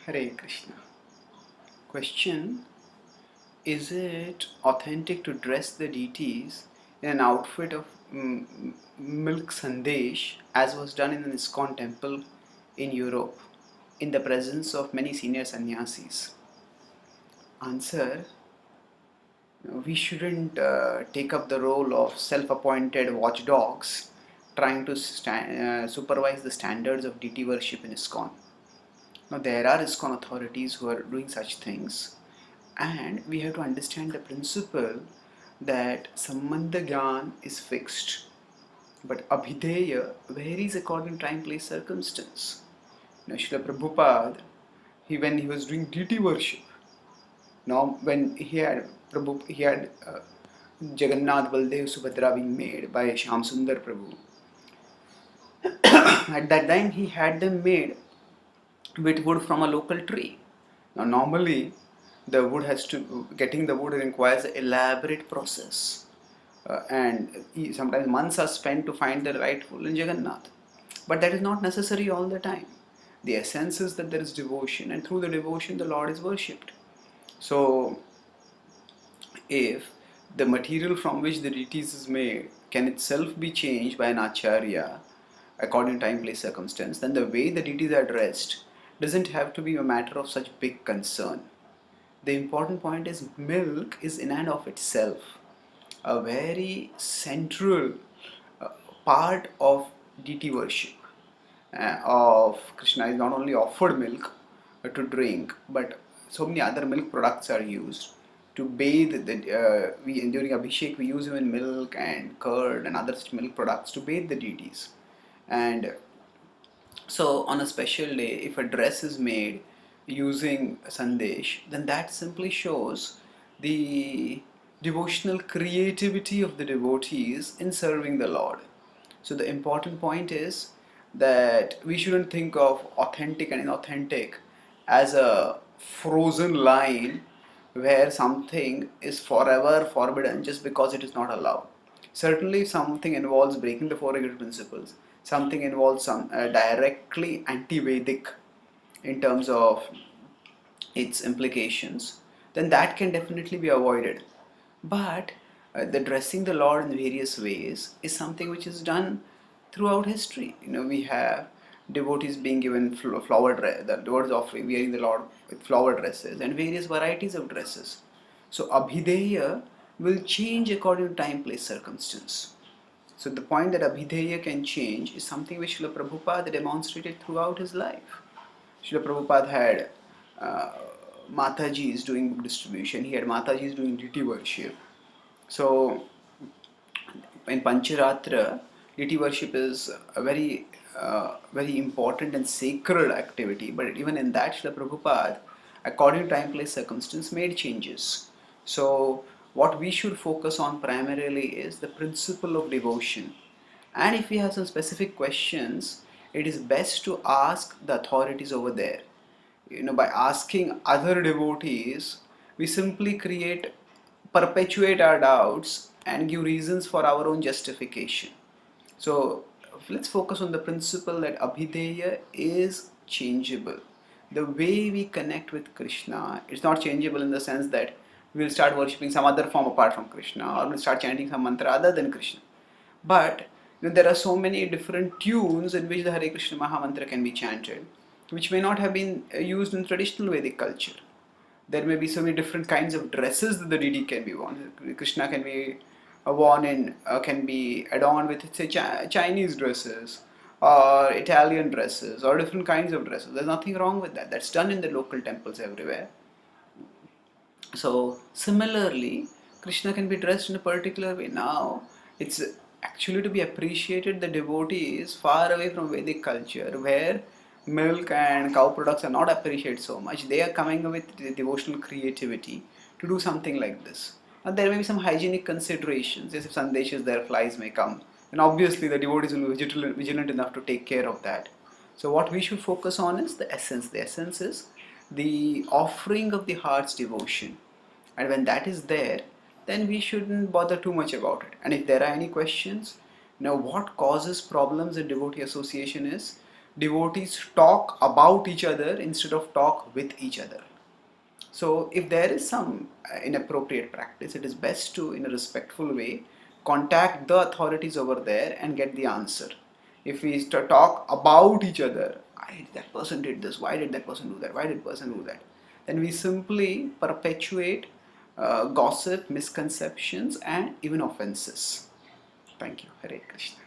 Hare Krishna. Question: is it authentic to dress the deities in an outfit of milk sandesh as was done in an ISKCON temple in Europe in the presence of many senior sannyasis? Answer: we shouldn't take up the role of self-appointed watchdogs trying to supervise the standards of deity worship in ISKCON. Now, there are ISKCON authorities who are doing such things, and we have to understand the principle that Sambandha Gyan is fixed, but Abhideya varies according to time, place, circumstance. Now, Srila Prabhupada, when he was doing deity worship, now when he had Jagannath, Baldev, Subhadra being made by Shyam Sundar Prabhu. At that time, he had them made with wood from a local tree. Now, normally, getting the wood requires an elaborate process, and sometimes months are spent to find the right wood in Jagannath. But that is not necessary all the time. The essence is that there is devotion, and through the devotion, the Lord is worshipped. So, if the material from which the deities is made can itself be changed by an acharya according to time, place, circumstance, then the way the deities are dressed doesn't have to be a matter of such big concern. The important point is milk is in and of itself a very central uh, part of deity worship of Krishna. Is not only offered milk to drink, but so many other milk products are used to bathe. During Abhishek we use even milk and curd and other such milk products to bathe the deities. And so, on a special day, if a dress is made using sandesh, then that simply shows the devotional creativity of the devotees in serving the Lord. So, the important point is that we shouldn't think of authentic and inauthentic as a frozen line where something is forever forbidden just because it is not allowed. Certainly, something involves breaking the four regulative principles, something involves some directly anti-Vedic in terms of its implications, then that can definitely be avoided. But the dressing the Lord in various ways is something which is done throughout history. We have devotees being given flower dress, the Lord's offering, wearing the Lord with flower dresses and various varieties of dresses. So Abhideya will change according to time, place, circumstance. So the point that Abhideya can change is something which Srila Prabhupada demonstrated throughout his life. Srila Prabhupada had uh, Matajis doing book distribution, he had Matajis doing deity worship. So in Pancharatra, deity worship is a very important and sacred activity. But even in that, Srila Prabhupada, according to time, place, circumstance, made changes. So what we should focus on primarily is the principle of devotion. And if we have some specific questions, it is best to ask the authorities over there. By asking other devotees, we simply perpetuate our doubts and give reasons for our own justification. So let's focus on the principle that Abhideya is changeable. The way we connect with Krishna, it's not changeable in the sense that we'll start worshipping some other form apart from Krishna, or we'll start chanting some mantra other than Krishna. But there are so many different tunes in which the Hare Krishna Mahamantra can be chanted, which may not have been used in traditional Vedic culture. There may be so many different kinds of dresses that the deity can be worn. Krishna can be can be adorned with, say, Chinese dresses or Italian dresses or different kinds of dresses. There's nothing wrong with that. That's done in the local temples everywhere. So similarly, Krishna can be dressed in a particular way. Now, it's actually to be appreciated the devotee is far away from Vedic culture where milk and cow products are not appreciated so much. They are coming up with the devotional creativity to do something like this. Now, there may be some hygienic considerations. Yes, if sandesh is there, flies may come. And obviously, the devotees will be vigilant enough to take care of that. So, what we should focus on is the essence. The essence is the offering of the heart's devotion. And when that is there, then we shouldn't bother too much about it. And if there are any questions, what causes problems in devotee association is devotees talk about each other instead of talk with each other. So if there is some inappropriate practice, it is best to, in a respectful way, contact the authorities over there and get the answer. If we talk about each other, why that person did this, why did that person do that, why did person do that, then we simply perpetuate gossip, misconceptions, and even offenses. Thank you. Hare Krishna.